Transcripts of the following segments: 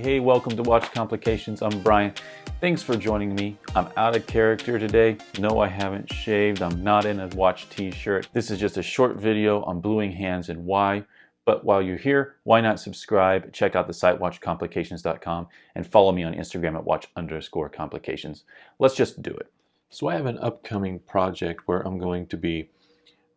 Hey, welcome to Watch Complications. I'm Brian. Thanks for joining me. I'm out of character today. No, I haven't shaved. I'm not in a watch t-shirt. This is just a short video on bluing hands and why. But while you're here, why not subscribe, check out the site watchcomplications.com, and follow me on Instagram at watch_complications. Let's just do it. So I have an upcoming project where I'm going to be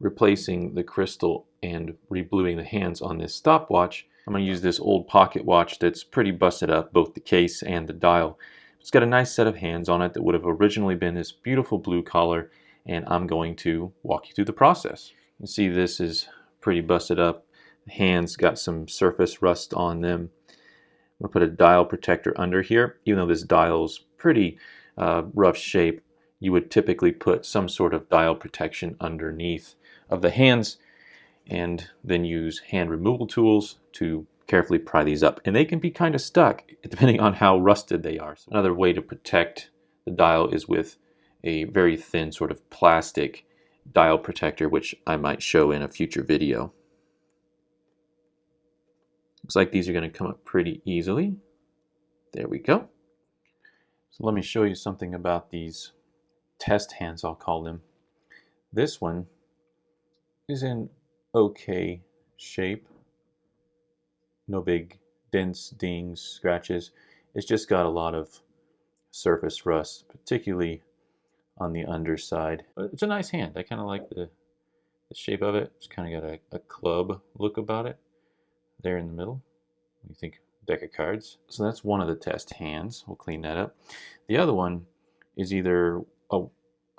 replacing the crystal and rebluing the hands on this stopwatch. I'm going to use this old pocket watch that's pretty busted up, both the case and the dial. It's got a nice set of hands on it that would have originally been this beautiful blue color, and I'm going to walk you through the process. You see this is pretty busted up. The hands got some surface rust on them. I'm going to put a dial protector under here. Even though this dial is pretty rough shape, you would typically put some sort of dial protection underneath of the hands, and then use hand removal tools to carefully pry these up. And they can be kind of stuck depending on how rusted they are. So another way to protect the dial is with a very thin sort of plastic dial protector, which I might show in a future video. Looks like these are going to come up pretty easily. There we go. So let me show you something about these test hands, I'll call them. This one is in okay shape. No big dents, dings, scratches. It's just got a lot of surface rust, particularly on the underside. But it's a nice hand. I kind of like the shape of it. It's kind of got a club look about it there in the middle. What do you think? Deck of cards. So that's one of the test hands. We'll clean that up. The other one is either a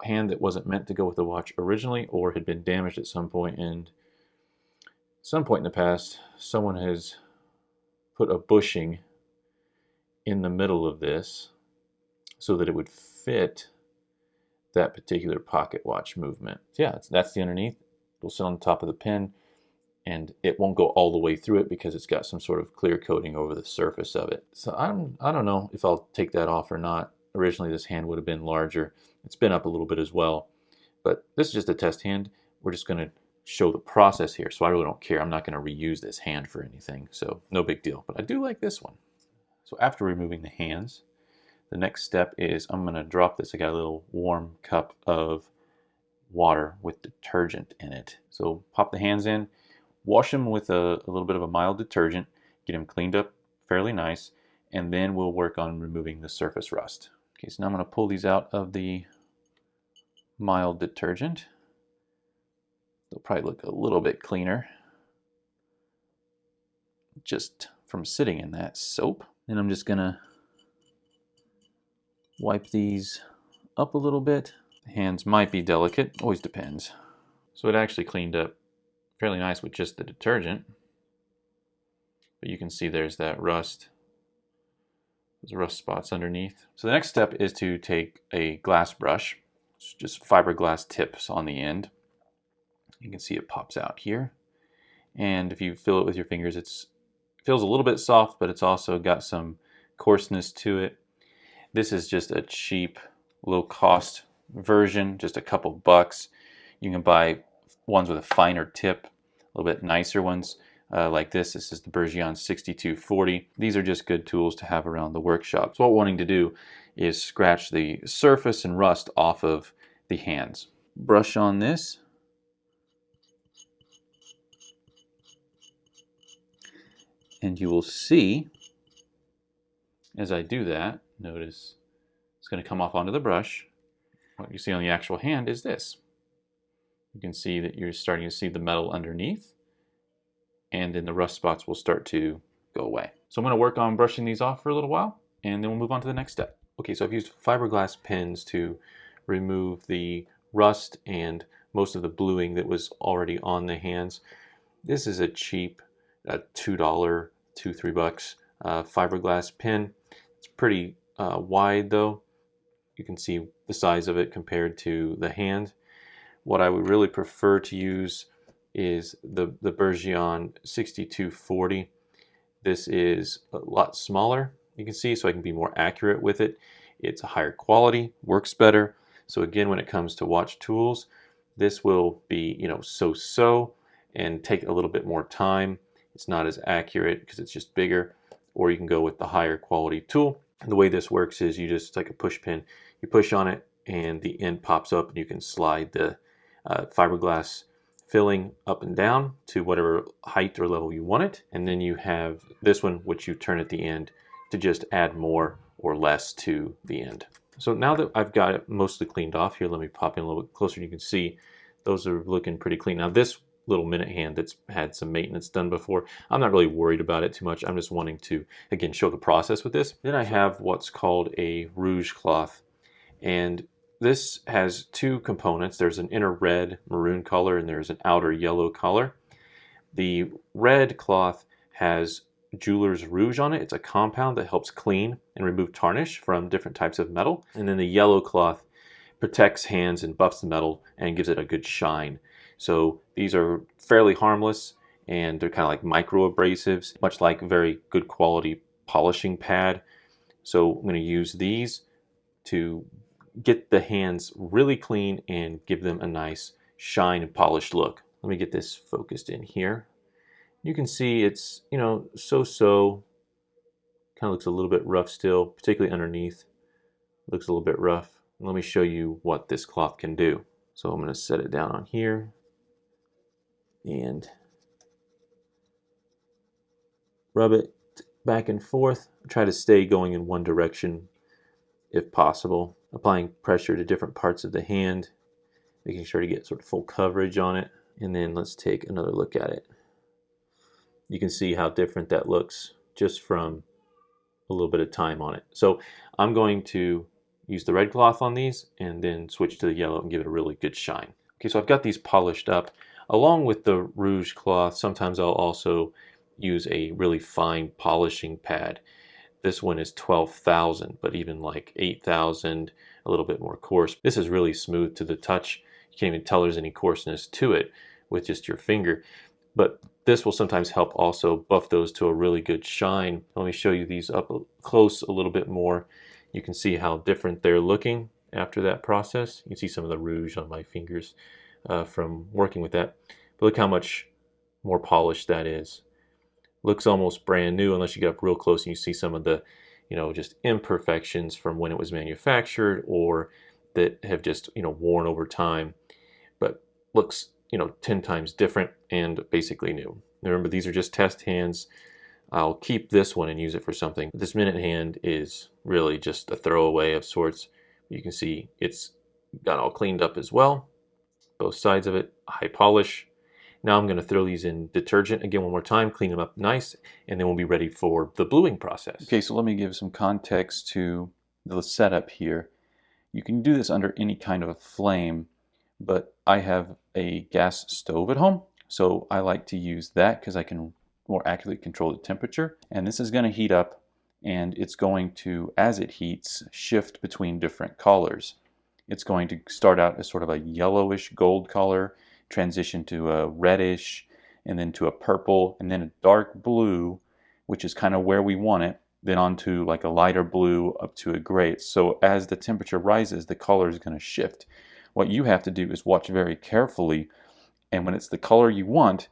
hand that wasn't meant to go with the watch originally or had been damaged at some point, and some point in the past someone has put a bushing in the middle of this so that it would fit that particular pocket watch movement. So yeah, that's the underneath. It'll sit on the top of the pin, and it won't go all the way through it because it's got some sort of clear coating over the surface of it. So I don't know if I'll take that off or not. Originally this hand would have been larger. It's been up a little bit as well, but this is just a test hand. We're just going to show the process here, so I really don't care. I'm not going to reuse this hand for anything, so no big deal. But I do like this one. So after removing the hands, the next step is I'm going to drop this. I got a little warm cup of water with detergent in it. So pop the hands in, wash them with a little bit of a mild detergent, get them cleaned up fairly nice, and then we'll work on removing the surface rust. Okay, so now I'm going to pull these out of the mild detergent. They'll probably look a little bit cleaner just from sitting in that soap. And I'm just going to wipe these up a little bit. The hands might be delicate, always depends. So it actually cleaned up fairly nice with just the detergent. But you can see there's that rust. There's rust spots underneath. So the next step is to take a glass brush, it's just fiberglass tips on the end. You can see it pops out here. And if you feel it with your fingers, it feels a little bit soft, but it's also got some coarseness to it. This is just a cheap, low-cost version, just a couple bucks. You can buy ones with a finer tip, a little bit nicer ones. Like this is the Bergeon 6240. These are just good tools to have around the workshop. So what we're wanting to do is scratch the surface and rust off of the hands. Brush on this. And you will see, as I do that, notice it's going to come off onto the brush. What you see on the actual hand is this. You can see that you're starting to see the metal underneath, and then the rust spots will start to go away. So I'm going to work on brushing these off for a little while, and then we'll move on to the next step. Okay, so I've used fiberglass pins to remove the rust and most of the bluing that was already on the hands. This is a cheap $2, $2-3 fiberglass pin. It's pretty wide though. You can see the size of it compared to the hand. What I would really prefer to use is the Bergeon 6240. This is a lot smaller, you can see, so I can be more accurate with it. It's a higher quality, works better. So again, when it comes to watch tools, this will be, so-so and take a little bit more time. It's not as accurate because it's just bigger. or you can go with the higher quality tool. And the way this works is you just, like a push pin, you push on it and the end pops up, and you can slide the fiberglass filling up and down to whatever height or level you want it. And then you have this one, which you turn at the end to just add more or less to the end. So now that I've got it mostly cleaned off here, let me pop in a little bit closer. You can see those are looking pretty clean. Now this little minute hand that's had some maintenance done before, I'm not really worried about it too much. I'm just wanting to, again, show the process with this. Then I have what's called a Rouge Cloth, and this has two components. There's an inner red maroon color and there's an outer yellow color. The red cloth has jeweler's rouge on it. It's a compound that helps clean and remove tarnish from different types of metal. And then the yellow cloth protects hands and buffs the metal and gives it a good shine. So these are fairly harmless, and they're kind of like micro abrasives, much like a very good quality polishing pad. So I'm going to use these to get the hands really clean and give them a nice shine and polished look. Let me get this focused in here. You can see it's, so-so. Kind of looks a little bit rough still, particularly underneath. Looks a little bit rough. Let me show you what this cloth can do. So I'm going to set it down on here and rub it back and forth. Try to stay going in one direction if possible. Applying pressure to different parts of the hand, making sure to get sort of full coverage on it. And then let's take another look at it. You can see how different that looks just from a little bit of time on it. So I'm going to use the red cloth on these and then switch to the yellow and give it a really good shine. Okay, so I've got these polished up. Along with the Rouge Cloth, sometimes I'll also use a really fine polishing pad. This one is 12,000, but even like 8,000, a little bit more coarse. This is really smooth to the touch. You can't even tell there's any coarseness to it with just your finger. But this will sometimes help also buff those to a really good shine. Let me show you these up close a little bit more. You can see how different they're looking after that process. You can see some of the rouge on my fingers from working with that. But look how much more polished that is. Looks almost brand new unless you get up real close and you see some of the, just imperfections from when it was manufactured or that have just, worn over time. But looks, 10 times different and basically new. Remember, these are just test hands. I'll keep this one and use it for something. This minute hand is really just a throwaway of sorts. You can see it's got all cleaned up as well. Both sides of it, high polish. Now I'm going to throw these in detergent again one more time, clean them up nice, and then we'll be ready for the bluing process. Okay, so let me give some context to the setup here. You can do this under any kind of a flame, but I have a gas stove at home, so I like to use that because I can more accurately control the temperature. And this is going to heat up, and it's going to, as it heats, shift between different colors. It's going to start out as sort of a yellowish gold color, transition to a reddish, and then to a purple, and then a dark blue, which is kind of where we want it, then onto like a lighter blue up to a gray. So as the temperature rises, the color is going to shift. What you have to do is watch very carefully, and when it's the color you want,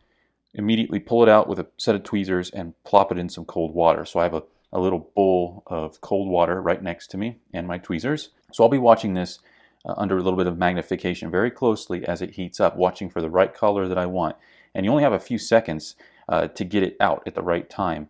immediately pull it out with a set of tweezers and plop it in some cold water. So I have a little bowl of cold water right next to me and my tweezers. So I'll be watching this under a little bit of magnification very closely as it heats up, watching for the right color that I want. And you only have a few seconds to get it out at the right time,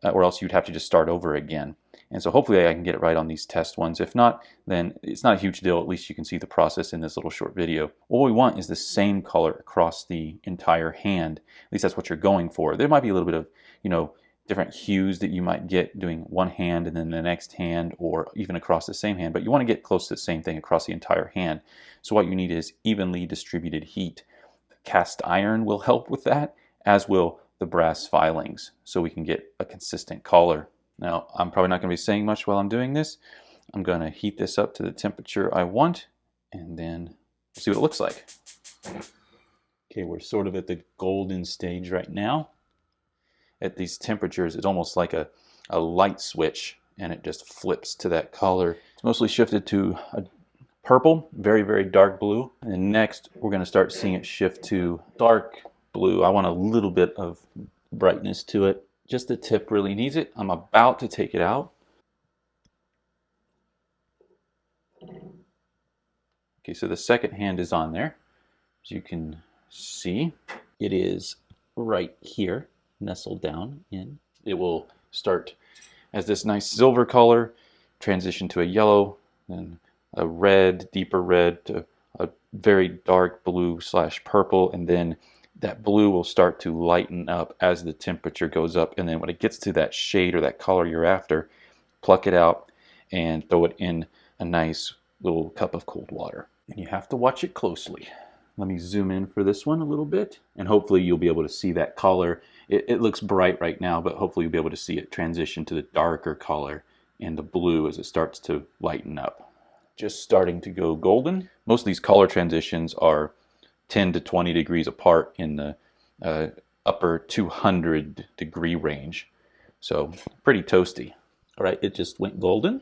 or else you'd have to just start over again. And so hopefully I can get it right on these test ones. If not, then it's not a huge deal. At least you can see the process in this little short video. All we want is the same color across the entire hand. At least that's what you're going for. There might be a little bit of, different hues that you might get doing one hand and then the next hand, or even across the same hand, but you want to get close to the same thing across the entire hand. So what you need is evenly distributed heat. Cast iron will help with that, as will the brass filings, so we can get a consistent color. Now, I'm probably not going to be saying much while I'm doing this. I'm going to heat this up to the temperature I want, and then see what it looks like. Okay, we're sort of at the golden stage right now. At these temperatures, it's almost like a light switch, and it just flips to that color. It's mostly shifted to a purple, very, very dark blue. And next, we're going to start seeing it shift to dark blue. I want a little bit of brightness to it. Just the tip really needs it. I'm about to take it out. Okay, so the second hand is on there. As you can see, it is right here, nestled down in. It will start as this nice silver color, transition to a yellow, then a red, deeper red, to a very dark blue / purple, and then that blue will start to lighten up as the temperature goes up. And then when it gets to that shade or that color you're after, pluck it out and throw it in a nice little cup of cold water. And you have to watch it closely. Let me zoom in for this one a little bit, and hopefully you'll be able to see that color. It looks bright right now, but hopefully you'll be able to see it transition to the darker color and the blue as it starts to lighten up. Just starting to go golden. Most of these color transitions are 10 to 20 degrees apart in the upper 200 degree range. So pretty toasty. All right, it just went golden.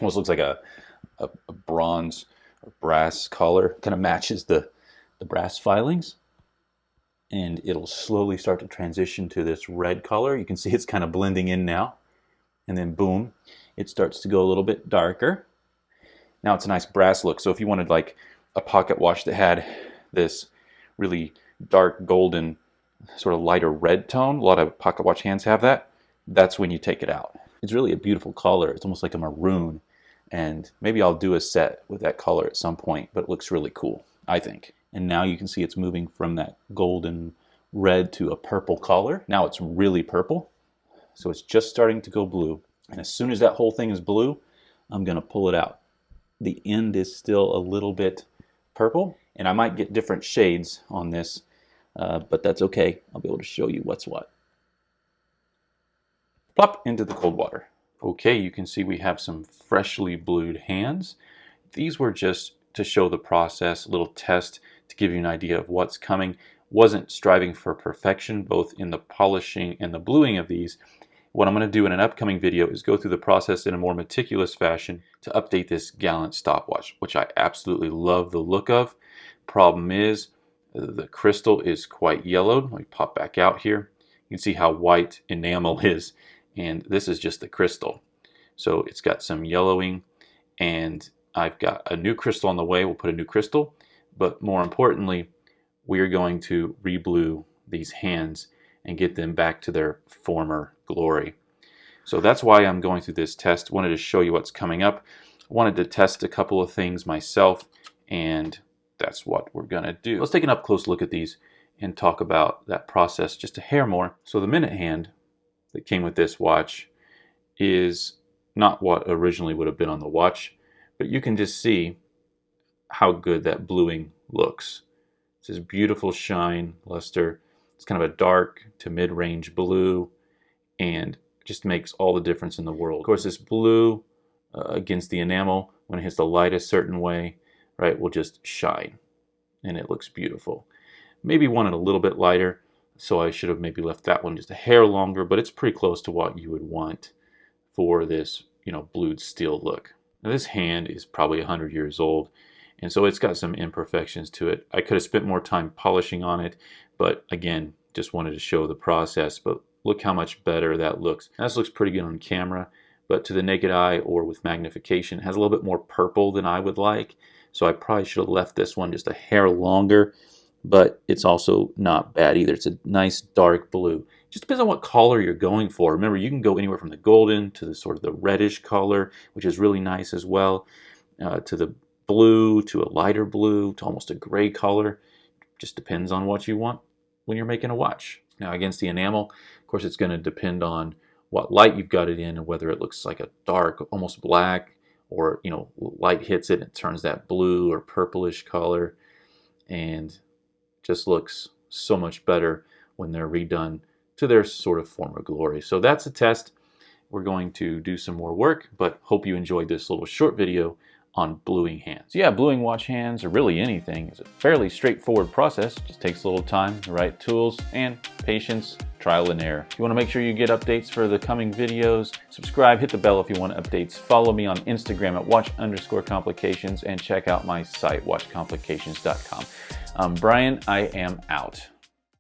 Almost looks like a bronze or brass color. Kind of matches the brass filings. And it'll slowly start to transition to this red color. You can see it's kind of blending in now. And then boom, it starts to go a little bit darker. Now it's a nice brass look. So if you wanted like a pocket watch that had this really dark golden, sort of lighter red tone, a lot of pocket watch hands have that, that's when you take it out. It's really a beautiful color. It's almost like a maroon. And maybe I'll do a set with that color at some point, but it looks really cool, I think. And now you can see it's moving from that golden red to a purple color. Now it's really purple. So it's just starting to go blue. And as soon as that whole thing is blue, I'm going to pull it out. The end is still a little bit purple, and I might get different shades on this, but that's okay. I'll be able to show you what's what. Plop into the cold water. Okay, you can see we have some freshly blued hands. These were just to show the process, a little test to give you an idea of what's coming. Wasn't striving for perfection, both in the polishing and the bluing of these. What I'm going to do in an upcoming video is go through the process in a more meticulous fashion to update this Gallant stopwatch, which I absolutely love the look of. Problem is, the crystal is quite yellowed. Let me pop back out here. You can see how white enamel is, and this is just the crystal. So it's got some yellowing, and I've got a new crystal on the way. We'll put a new crystal, but more importantly, we're going to re-blue these hands and get them back to their former glory. So that's why I'm going through this test. Wanted to show you what's coming up. Wanted to test a couple of things myself, and that's what we're gonna do. Let's take an up close look at these and talk about that process just a hair more. So the minute hand that came with this watch is not what originally would have been on the watch, but you can just see how good that bluing looks. It's this beautiful shine, luster. It's kind of a dark to mid-range blue, and just makes all the difference in the world. Of course, this blue against the enamel, when it hits the light a certain way, right, will just shine, and it looks beautiful. Maybe one a little bit lighter, so I should have maybe left that one just a hair longer, but it's pretty close to what you would want for this, blued steel look. Now this hand is probably 100 years old, and so it's got some imperfections to it. I could have spent more time polishing on it, but again, just wanted to show the process. But look how much better that looks. Now, this looks pretty good on camera, but to the naked eye or with magnification, it has a little bit more purple than I would like. So I probably should have left this one just a hair longer, but it's also not bad either. It's a nice dark blue. Just depends on what color you're going for. Remember, you can go anywhere from the golden to the sort of the reddish color, which is really nice as well, to the blue, to a lighter blue, to almost a gray color. Just depends on what you want when you're making a watch. Now against the enamel, of course, it's going to depend on what light you've got it in and whether it looks like a dark, almost black, or light hits it and it turns that blue or purplish color, and just looks so much better when they're redone to their sort of former glory. So that's a test. We're going to do some more work, but hope you enjoyed this little short video on bluing hands. Yeah, bluing watch hands, or really anything, is a fairly straightforward process. Just takes a little time, the right tools, and patience, trial and error. If you want to make sure you get updates for the coming videos, subscribe, hit the bell if you want updates. Follow me on Instagram at watch_complications, and check out my site, watchcomplications.com. Brian, I am out.